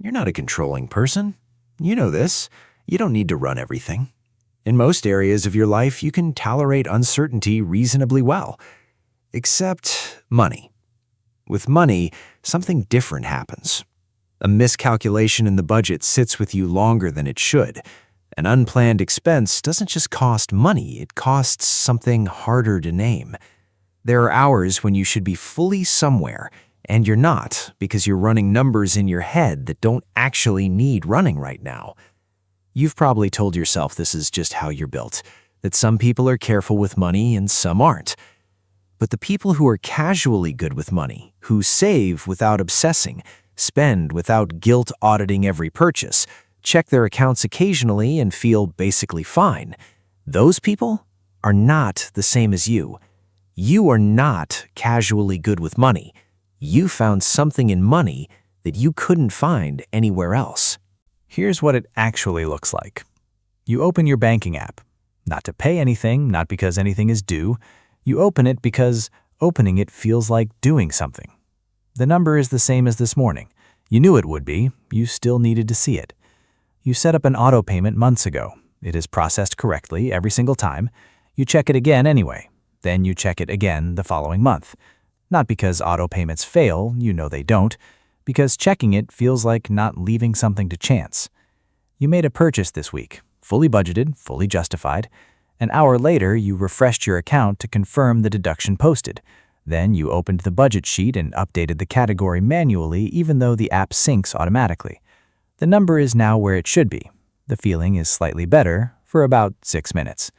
You're not a controlling person. You know this. You don't need to run everything. In most areas of your life, you can tolerate uncertainty reasonably well. Except money. With money, something different happens. A miscalculation in the budget sits with you longer than it should. An unplanned expense doesn't just cost money, it costs something harder to name. There are hours when you should be fully somewhere, and you're not because you're running numbers in your head that don't actually need running right now. You've probably told yourself this is just how you're built, that some people are careful with money and some aren't. But the people who are casually good with money, who save without obsessing, spend without guilt auditing every purchase, check their accounts occasionally and feel basically fine, those people are not the same as you. You are not casually good with money. You found something in money that you couldn't find anywhere else. Here's what it actually looks like. You open your banking app, not to pay anything, not because anything is due. You open it because opening it feels like doing something. The number is the same as this morning. You knew it would be. You still needed to see it. You set up an auto payment months ago. It is processed correctly every single time. You check it again anyway. Then you check it again the following month. Not because auto payments fail, you know they don't, because checking it feels like not leaving something to chance. You made a purchase this week, fully budgeted, fully justified. An hour later, you refreshed your account to confirm the deduction posted. Then you opened the budget sheet and updated the category manually even though the app syncs automatically. The number is now where it should be. The feeling is slightly better for about 6 minutes.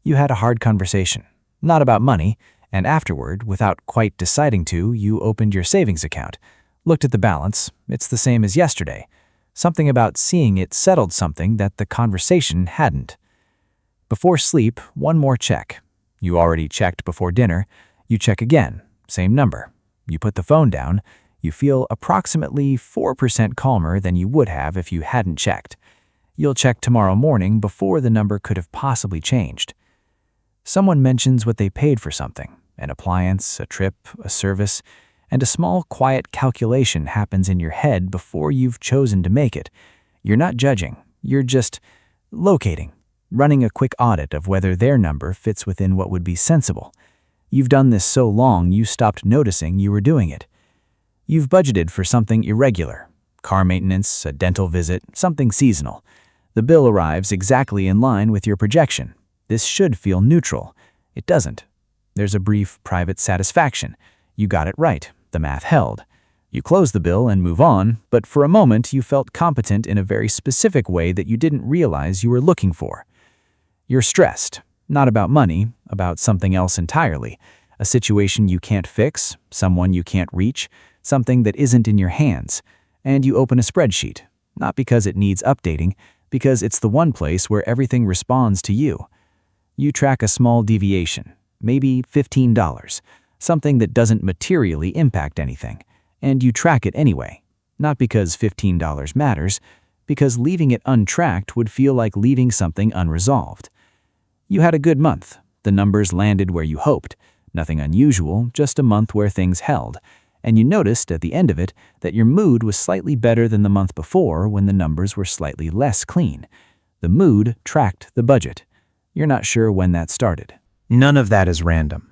You had a hard conversation, not about money, and afterward, without quite deciding to, you opened your savings account, looked at the balance. It's the same as yesterday. Something about seeing it settled something that the conversation hadn't. Before sleep, one more check. You already checked before dinner. You check again, same number. You put the phone down. You feel approximately 4% calmer than you would have if you hadn't checked. You'll check tomorrow morning before the number could have possibly changed. Someone mentions what they paid for something, an appliance, a trip, a service, and a small quiet calculation happens in your head before you've chosen to make it. You're not judging, you're just locating, running a quick audit of whether their number fits within what would be sensible. You've done this so long you stopped noticing you were doing it. You've budgeted for something irregular, car maintenance, a dental visit, something seasonal. The bill arrives exactly in line with your projection. This should feel neutral. It doesn't. There's a brief private satisfaction. You got it right. The math held. You close the bill and move on, but for a moment you felt competent in a very specific way that you didn't realize you were looking for. You're stressed, not about money, about something else entirely, a situation you can't fix, someone you can't reach, something that isn't in your hands, and you open a spreadsheet, not because it needs updating, because it's the one place where everything responds to you. You track a small deviation, maybe $15, something that doesn't materially impact anything, and you track it anyway, not because $15 matters, because leaving it untracked would feel like leaving something unresolved. You had a good month. The numbers landed where you hoped. Nothing unusual, just a month where things held. And you noticed at the end of it that your mood was slightly better than the month before when the numbers were slightly less clean. The mood tracked the budget. You're not sure when that started. None of that is random.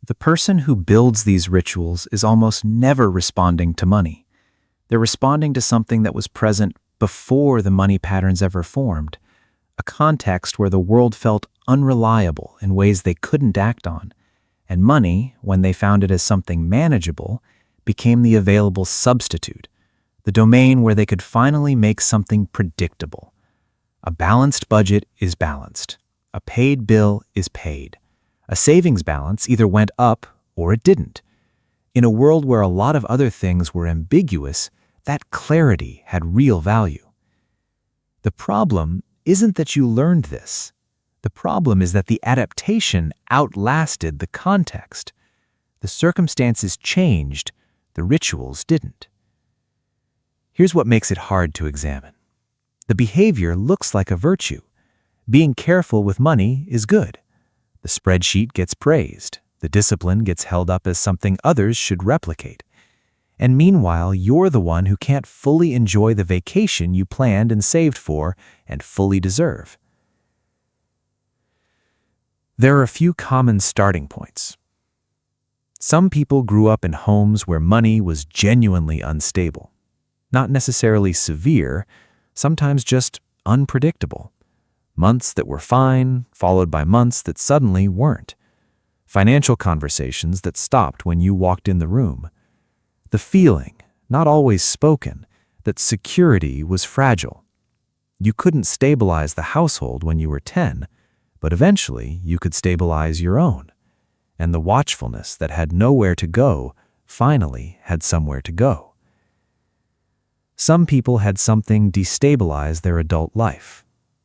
The person who builds these rituals is almost never responding to money. They're responding to something that was present before the money patterns ever formed, a context where the world felt unreliable in ways they couldn't act on, and money, when they found it as something manageable, became the available substitute, the domain where they could finally make something predictable. A balanced budget is balanced. A paid bill is paid. A savings balance either went up or it didn't. In a world where a lot of other things were ambiguous, that clarity had real value. The problem isn't that you learned this. The problem is that the adaptation outlasted the context. The circumstances changed, the rituals didn't. Here's what makes it hard to examine. The behavior looks like a virtue. Being careful with money is good. The spreadsheet gets praised. The discipline gets held up as something others should replicate. And meanwhile, you're the one who can't fully enjoy the vacation you planned and saved for and fully deserve. There are a few common starting points. Some people grew up in homes where money was genuinely unstable. Not necessarily severe, sometimes just unpredictable. Months that were fine, followed by months that suddenly weren't. Financial conversations that stopped when you walked in the room. The feeling, not always spoken, that security was fragile. You couldn't stabilize the household when you were 10, but eventually you could stabilize your own. And the watchfulness that had nowhere to go finally had somewhere to go. Some people had something destabilize their adult life.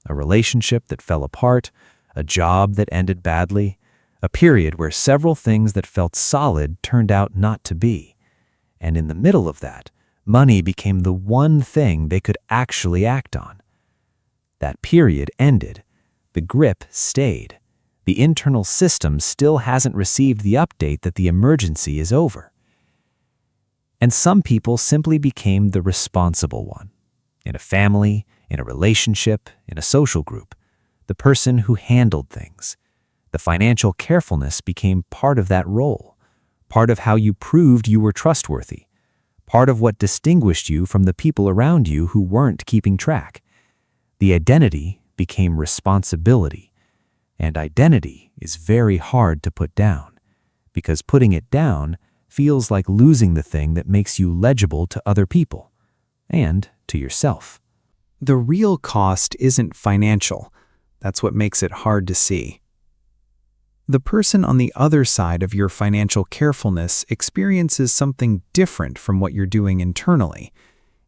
A relationship that fell apart, a job that ended badly, a period where several things that felt solid turned out not to be. And in the middle of that, money became the one thing they could actually act on. That period ended. The grip stayed. The internal system still hasn't received the update that the emergency is over. And some people simply became the responsible one. In a family, in a relationship, in a social group, the person who handled things. The financial carefulness became part of that role, part of how you proved you were trustworthy, part of what distinguished you from the people around you who weren't keeping track. The identity became responsibility, and identity is very hard to put down, because putting it down feels like losing the thing that makes you legible to other people and to yourself. The real cost isn't financial. That's what makes it hard to see. The person on the other side of your financial carefulness experiences something different from what you're doing internally.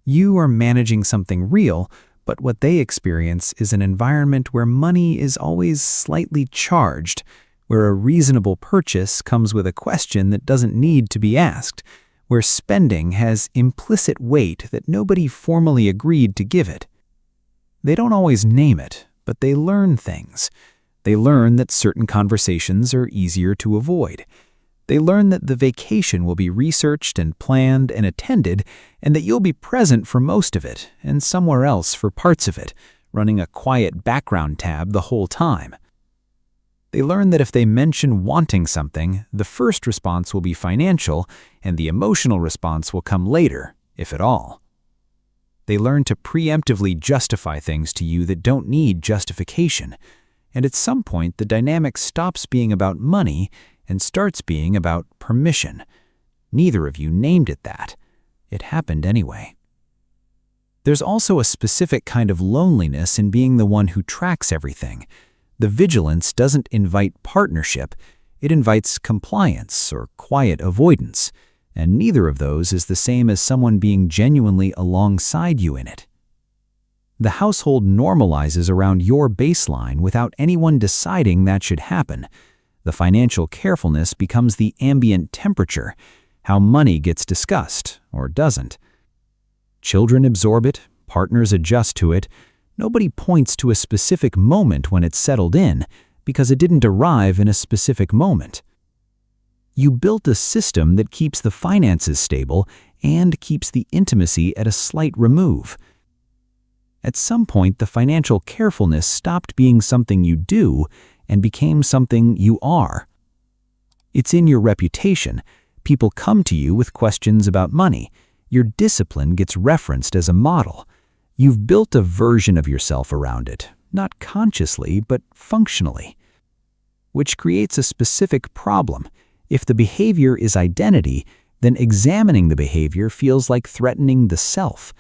You are managing something real, but what they experience is an environment where money is always slightly charged, where a reasonable purchase comes with a question that doesn't need to be asked, where spending has implicit weight that nobody formally agreed to give it. They don't always name it, but they learn things. They learn that certain conversations are easier to avoid. They learn that the vacation will be researched and planned and attended, and that you'll be present for most of it and somewhere else for parts of it, running a quiet background tab the whole time. They learn that if they mention wanting something, the first response will be financial, and the emotional response will come later, if at all. They learn to preemptively justify things to you that don't need justification, and at some point the dynamic stops being about money and starts being about permission. Neither of you named it that. It happened anyway. There's also a specific kind of loneliness in being the one who tracks everything. The vigilance doesn't invite partnership, it invites compliance or quiet avoidance, and neither of those is the same as someone being genuinely alongside you in it. The household normalizes around your baseline without anyone deciding that should happen. The financial carefulness becomes the ambient temperature, how money gets discussed or doesn't. Children absorb it, partners adjust to it. Nobody points to a specific moment when it settled in, because it didn't arrive in a specific moment. You built a system that keeps the finances stable and keeps the intimacy at a slight remove. At some point, the financial carefulness stopped being something you do and became something you are. It's in your reputation. People come to you with questions about money. Your discipline gets referenced as a model. You've built a version of yourself around it, not consciously, but functionally. Which creates a specific problem. If the behavior is identity, then examining the behavior feels like threatening the self.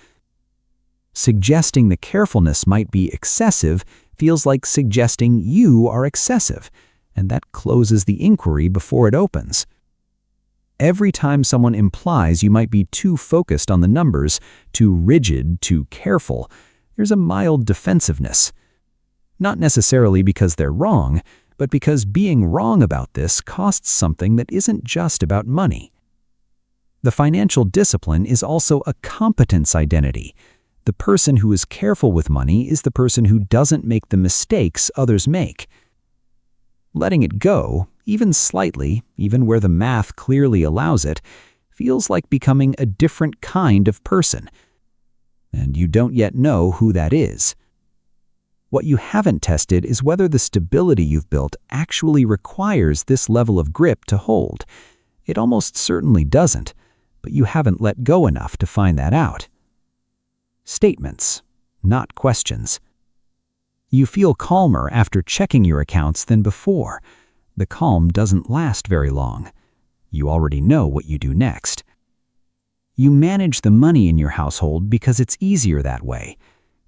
Suggesting the carefulness might be excessive feels like suggesting you are excessive, and that closes the inquiry before it opens. Every time someone implies you might be too focused on the numbers, too rigid, too careful, there's a mild defensiveness. Not necessarily because they're wrong, but because being wrong about this costs something that isn't just about money. The financial discipline is also a competence identity. The person who is careful with money is the person who doesn't make the mistakes others make. Letting it go, even slightly, even where the math clearly allows it, feels like becoming a different kind of person. And you don't yet know who that is. What you haven't tested is whether the stability you've built actually requires this level of grip to hold. It almost certainly doesn't, but you haven't let go enough to find that out. Statements, not questions. You feel calmer after checking your accounts than before. The calm doesn't last very long. You already know what you do next. You manage the money in your household because it's easier that way.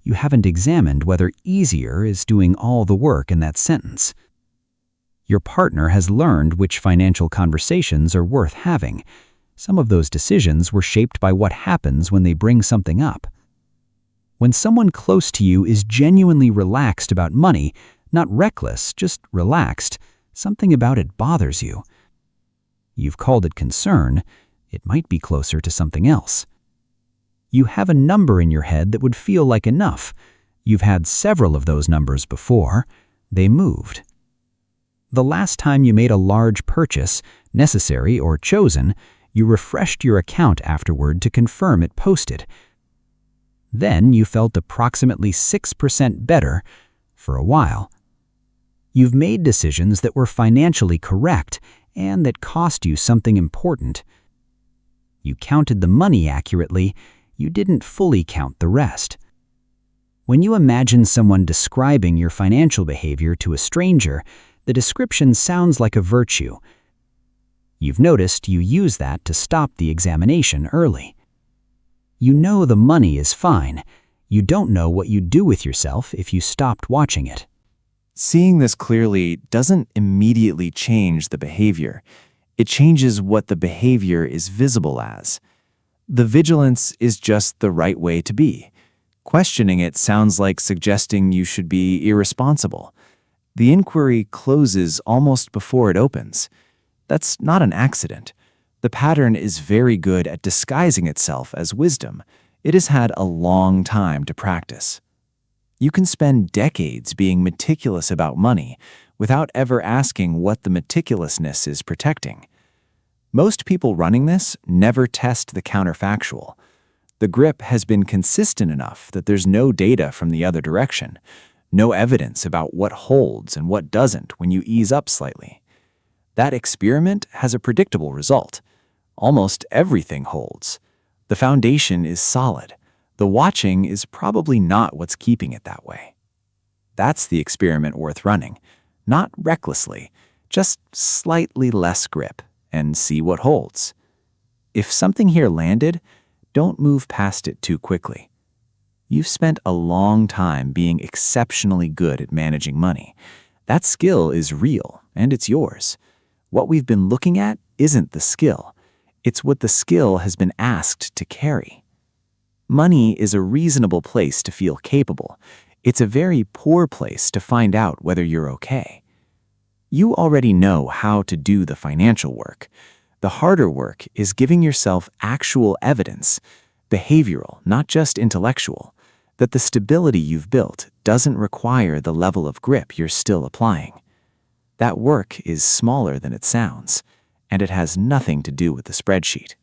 You haven't examined whether easier is doing all the work in that sentence. Your partner has learned which financial conversations are worth having. Some of those decisions were shaped by what happens when they bring something up. When someone close to you is genuinely relaxed about money, not reckless, just relaxed, something about it bothers you. You've called it concern. It might be closer to something else. You have a number in your head that would feel like enough. You've had several of those numbers before. They moved. The last time you made a large purchase, necessary or chosen, you refreshed your account afterward to confirm it posted. Then you felt approximately 6% better for a while. You've made decisions that were financially correct and that cost you something important. You counted the money accurately. You didn't fully count the rest. When you imagine someone describing your financial behavior to a stranger, the description sounds like a virtue. You've noticed you use that to stop the examination early. You know the money is fine. You don't know what you'd do with yourself if you stopped watching it. Seeing this clearly doesn't immediately change the behavior. It changes what the behavior is visible as. The vigilance is just the right way to be. Questioning it sounds like suggesting you should be irresponsible. The inquiry closes almost before it opens. That's not an accident. The pattern is very good at disguising itself as wisdom. It has had a long time to practice. You can spend decades being meticulous about money without ever asking what the meticulousness is protecting. Most people running this never test the counterfactual. The grip has been consistent enough that there's no data from the other direction, no evidence about what holds and what doesn't when you ease up slightly. That experiment has a predictable result. Almost everything holds. The foundation is solid. The watching is probably not what's keeping it that way. That's the experiment worth running. Not recklessly, just slightly less grip, and see what holds. If something here landed, don't move past it too quickly. You've spent a long time being exceptionally good at managing money. That skill is real, and it's yours. What we've been looking at isn't the skill. It's what the skill has been asked to carry. Money is a reasonable place to feel capable. It's a very poor place to find out whether you're okay. You already know how to do the financial work. The harder work is giving yourself actual evidence, behavioral, not just intellectual, that the stability you've built doesn't require the level of grip you're still applying. That work is smaller than it sounds, and it has nothing to do with the spreadsheet.